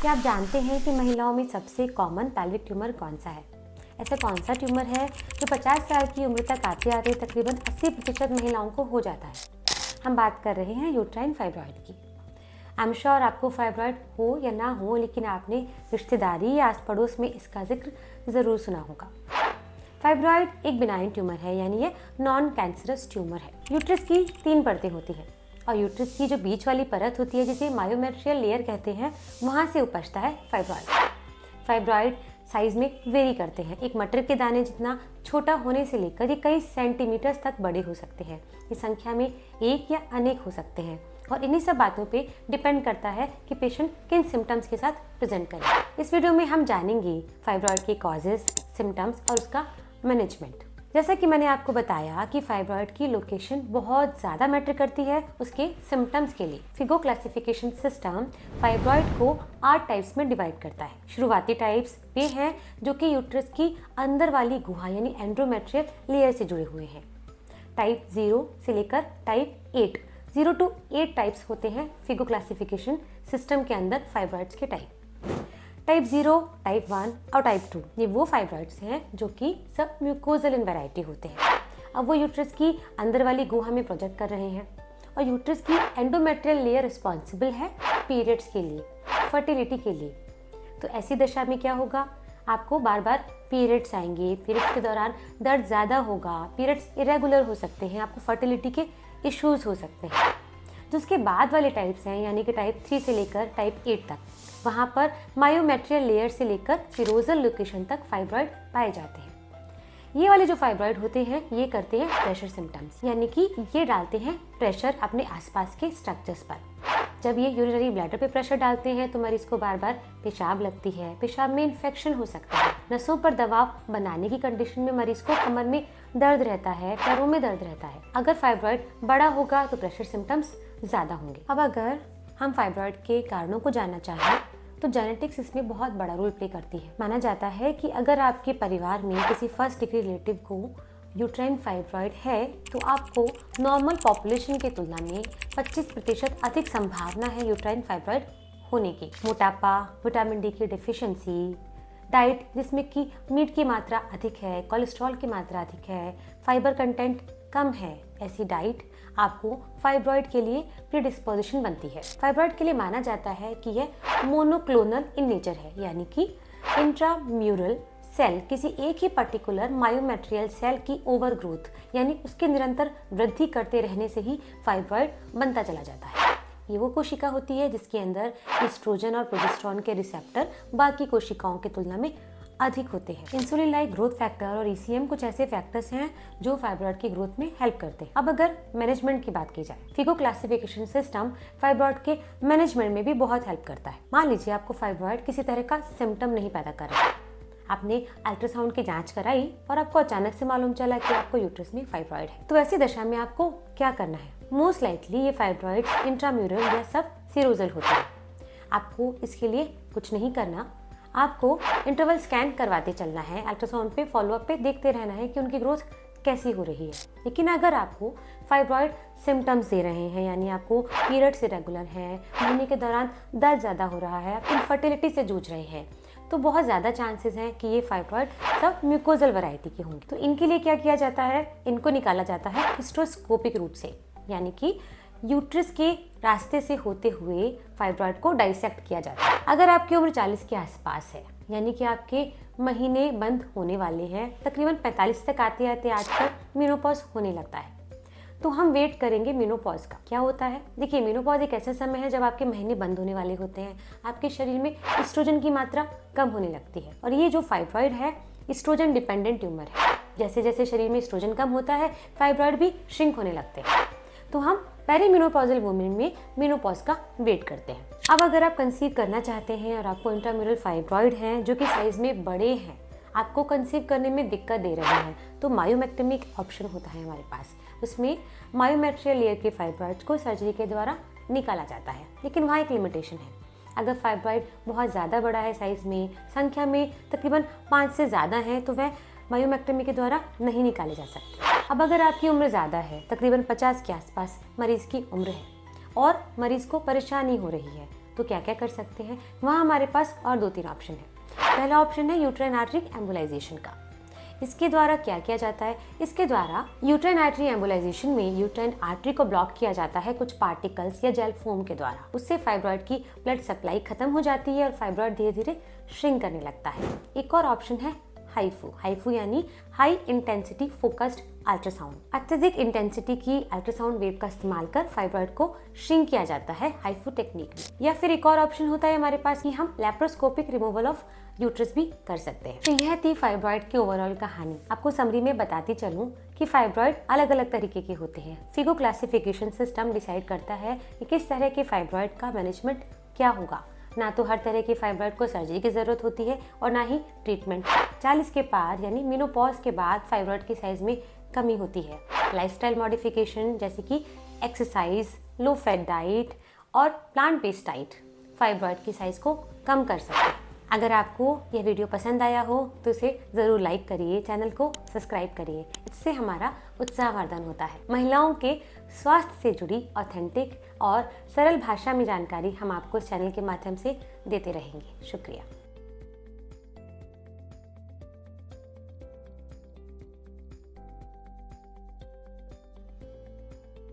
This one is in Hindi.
क्या आप जानते हैं कि महिलाओं में सबसे कॉमन पेल्विक ट्यूमर कौन सा है? ऐसा कौन सा ट्यूमर है जो 50 साल की उम्र तक आते आते तकरीबन 80% महिलाओं को हो जाता है? हम बात कर रहे हैं यूट्राइन फाइब्रॉइड की। आई एम श्योर आपको फाइब्रॉइड हो या ना हो, लेकिन आपने रिश्तेदारी या आस पड़ोस में इसका जिक्र ज़रूर सुना होगा। फाइब्रॉइड एक बिनाइन ट्यूमर है, यानी ये नॉन कैंसरस ट्यूमर है। यूट्रस की 3 परतें होती हैं और यूट्रस की जो बीच वाली परत होती है, जिसे मायोमेट्रियल लेयर कहते हैं, वहाँ से उपजता है फाइब्रॉइड। फाइब्रॉइड साइज में वेरी करते हैं। एक मटर के दाने जितना छोटा होने से लेकर ये कई सेंटीमीटर्स तक बड़े हो सकते हैं। ये संख्या में एक या अनेक हो सकते हैं और इन्हीं सब बातों पे डिपेंड करता है कि पेशेंट किन सिम्टम्स के साथ प्रेजेंट करे। इस वीडियो में हम जानेंगे फाइब्रॉइड के कॉजेज, सिम्टम्स और उसका मैनेजमेंट। जैसा कि मैंने आपको बताया कि फाइब्रॉइड की लोकेशन बहुत ज़्यादा मैटर करती है उसके सिम्टम्स के लिए। फिगो क्लासिफिकेशन सिस्टम फाइब्रॉइड को 8 टाइप्स में डिवाइड करता है। शुरुआती टाइप्स वे हैं जो कि यूट्रस की अंदर वाली गुहा यानी एंडोमेट्रियल लेयर से जुड़े हुए हैं। टाइप 0 से लेकर टाइप 8, 0 to 8 टाइप्स होते हैं फिगो क्लासिफिकेशन सिस्टम के अंदर फाइब्रॉइड्स के टाइप। टाइप 0, टाइप 1 और टाइप 2 ये वो फाइब्रॉइड्स हैं जो कि सब म्यूकोजल इन वैरायटी होते हैं। अब वो यूट्रस की अंदर वाली गुहा में प्रोजेक्ट कर रहे हैं और यूट्रस की एंडोमेट्रियल लेयर रिस्पॉन्सिबल है पीरियड्स के लिए, फर्टिलिटी के लिए। तो ऐसी दशा में क्या होगा, आपको बार बार पीरियड्स आएंगे, पीरियड्स के दौरान दर्द ज़्यादा होगा, पीरियड्स इरेगुलर हो सकते हैं, आपको फर्टिलिटी के इश्यूज हो सकते हैं। जो उसके बाद वाले टाइप्स हैं यानी कि टाइप 3 से लेकर टाइप 8 तक, वहाँ पर मायोमेट्रियल लेयर से लेकर सिरोजल लोकेशन तक फाइब्रॉइड पाए जाते हैं। ये वाले जो फाइब्रॉइड होते हैं ये करते हैं प्रेशर सिम्टम्स, यानी कि ये डालते हैं प्रेशर अपने आसपास के स्ट्रक्चर्स पर। जब ये यूरिनरी ब्लैडर पे प्रेशर डालते हैं तो मरीज को बार बार पेशाब लगती है, पेशाब में इन्फेक्शन हो सकता है, नसों पर दबाव बनाने की कंडीशन में मरीज को कमर में दर्द रहता है, पैरों में दर्द रहता है। अगर फाइब्रॉइड बड़ा होगा तो प्रेशर सिम्टम्स ज़्यादा होंगे। अब अगर हम फाइब्रॉइड के कारणों को जानना चाहें तो जेनेटिक्स इसमें बहुत बड़ा रोल प्ले करती है। माना जाता है कि अगर आपके परिवार में किसी फर्स्ट डिग्री रिलेटिव को यूट्राइन फाइब्रॉइड है तो आपको नॉर्मल पॉपुलेशन की तुलना में 25% अधिक संभावना है यूट्राइन फाइब्रॉइड होने की। मोटापा, विटामिन डी की डेफिशिएंसी, डाइट जिसमें कि मीट की मात्रा अधिक है, कोलेस्ट्रॉल की मात्रा अधिक है, फाइबर कंटेंट कम है, ऐसी डाइट आपको फाइब्रॉइड के लिए प्रीडिस्पोजिशन बनती है। फाइब्रॉइड के लिए माना जाता है कि यह मोनोक्लोनल इन नेचर है, यानी कि इंट्राम्यूरल सेल किसी एक ही पर्टिकुलर मायोमेट्रियल सेल की ओवर ग्रोथ यानी उसके निरंतर वृद्धि करते रहने से ही फाइब्रॉइड बनता चला जाता है। ये वो कोशिका होती है जिसके अंदर एस्ट्रोजन और प्रोजेस्टेरोन के रिसेप्टर बाकी कोशिकाओं की तुलना में अधिक होते हैं। इंसुलिन लाइक ग्रोथ फैक्टर और ईसीएम कुछ ऐसे फैक्टर्स हैं जो फाइब्रॉइड की ग्रोथ में हेल्प करते हैं। अब अगर मैनेजमेंट की बात की जाए, फिगो क्लासिफिकेशन सिस्टम फाइब्रॉइड के मैनेजमेंट में भी बहुत हेल्प करता है। मान लीजिए आपको फाइब्रॉइड किसी तरह का सिम्टम नहीं पैदा कर रहा है, आपने अल्ट्रासाउंड की जांच कराई और आपको अचानक से मालूम चला कि आपको यूट्रस में फाइब्रॉइड है, तो ऐसी दशा में आपको क्या करना है? मोस्ट लाइकली ये फाइब्रॉइड इंट्राम्यूरल या सब सिरोजल होते हैं। आपको इसके लिए कुछ नहीं करना, आपको इंटरवल स्कैन करवाते चलना है, अल्ट्रासाउंड पे फॉलोअप पे देखते रहना है कि उनकी ग्रोथ कैसी हो रही है। लेकिन अगर आपको फाइब्रॉइड सिम्टम्स दे रहे हैं, यानी आपको पीरियड्स इरेगुलर हैं, महीने के दौरान दर्द ज़्यादा हो रहा है, आप इनफर्टिलिटी से जूझ रहे हैं, तो बहुत ज़्यादा चांसेस हैं कि ये फाइब्रॉइड सब म्यूकोजल वैरायटी के होंगे। तो इनके लिए क्या किया जाता है, इनको निकाला जाता है हिस्टोस्कोपिक रूट से, यानी कि यूट्रस के रास्ते से होते हुए फाइब्रॉइड को डाइसेक्ट किया जाता है। अगर आपकी उम्र 40 के आसपास है, यानी कि आपके महीने बंद होने वाले हैं, तकरीबन 45 तक आते आते आजकल मेनोपॉज होने लगता है, तो हम वेट करेंगे मेनोपॉज का। क्या होता है, देखिए मेनोपॉज एक ऐसा समय है जब आपके महीने बंद होने वाले होते हैं, आपके शरीर में एस्ट्रोजन की मात्रा कम होने लगती है और ये जो फाइब्रॉइड है एस्ट्रोजन डिपेंडेंट ट्यूमर है। जैसे जैसे शरीर में एस्ट्रोजन कम होता है फाइब्रॉइड भी श्रिंक होने लगते हैं, तो हम पेरीमेनोपॉजल वुमेन में मेनोपॉज का वेट करते हैं। अब अगर आप कंसीव करना चाहते हैं और आपको इंट्राम्यूरल फाइब्रॉइड हैं जो कि साइज में बड़े हैं, आपको कंसीव करने में दिक्कत दे रहे हैं, तो मायोमेक्टमी ऑप्शन होता है हमारे पास। उसमें मायोमेट्रियल लेयर के फाइब्रॉइड्स को सर्जरी के द्वारा निकाला जाता है, लेकिन वहाँ एक लिमिटेशन है। अगर फाइब्रॉइड बहुत ज़्यादा बड़ा है साइज में, संख्या में तकरीबन 5 से ज़्यादा है, तो वह मायोमेक्टमी के द्वारा नहीं निकाले जा सकते। अब अगर आपकी उम्र ज़्यादा है, तकरीबन 50 के आसपास मरीज़ की उम्र है और मरीज़ को परेशानी हो रही है, तो क्या क्या कर सकते हैं, वहाँ हमारे पास और 2-3 ऑप्शन है। पहला ऑप्शन है यूट्राइन आर्टरी एम्बोलाइजेशन का। इसके द्वारा क्या किया जाता है, इसके द्वारा यूट्राइन आर्टरी एम्बोलाइजेशन में यूट्राइन आर्टरी को ब्लॉक किया जाता है कुछ पार्टिकल्स या जेल फोम के द्वारा। उससे फाइब्रॉइड की ब्लड सप्लाई खत्म हो जाती है और फाइब्रॉइड धीरे धीरे श्रिंक करने लगता है। एक और ऑप्शन है हाईफू यानी हाई इंटेंसिटी फोकस्ड अल्ट्रासाउंड। अत्यधिक इंटेंसिटी की अल्ट्रासाउंड वेव का इस्तेमाल कर फाइब्रॉइड को श्रिंक किया जाता है हाईफू टेक्निक में। या फिर एक और ऑप्शन होता है हमारे पास कि हम लैप्रोस्कोपिक रिमूवल ऑफ यूट्रस भी कर सकते हैं। तो यह थी फाइब्रॉइड की ओवरऑल कहानी। आपको समरी में बताती चलूं कि फाइब्रॉइड अलग अलग तरीके के होते हैं। फिगो क्लासिफिकेशन सिस्टम डिसाइड करता है कि किस तरह के फाइब्रॉइड का मैनेजमेंट क्या होगा। ना तो हर तरह के फाइब्रॉइड को सर्जरी की जरूरत होती है और ना ही ट्रीटमेंट। 40 के पार यानी मेनोपॉज के बाद फाइब्रॉइड की साइज में कमी होती है। लाइफस्टाइल मॉडिफिकेशन जैसे कि एक्सरसाइज, लो फैट डाइट और प्लांट बेस्ड डाइट फाइब्रॉइड की साइज को कम कर सकते हैं। अगर आपको यह वीडियो पसंद आया हो तो इसे ज़रूर लाइक करिए, चैनल को सब्सक्राइब करिए। इससे हमारा उत्साहवर्धन होता है। महिलाओं के स्वास्थ्य से जुड़ी ऑथेंटिक और सरल भाषा में जानकारी हम आपको इस चैनल के माध्यम से देते रहेंगे। शुक्रिया।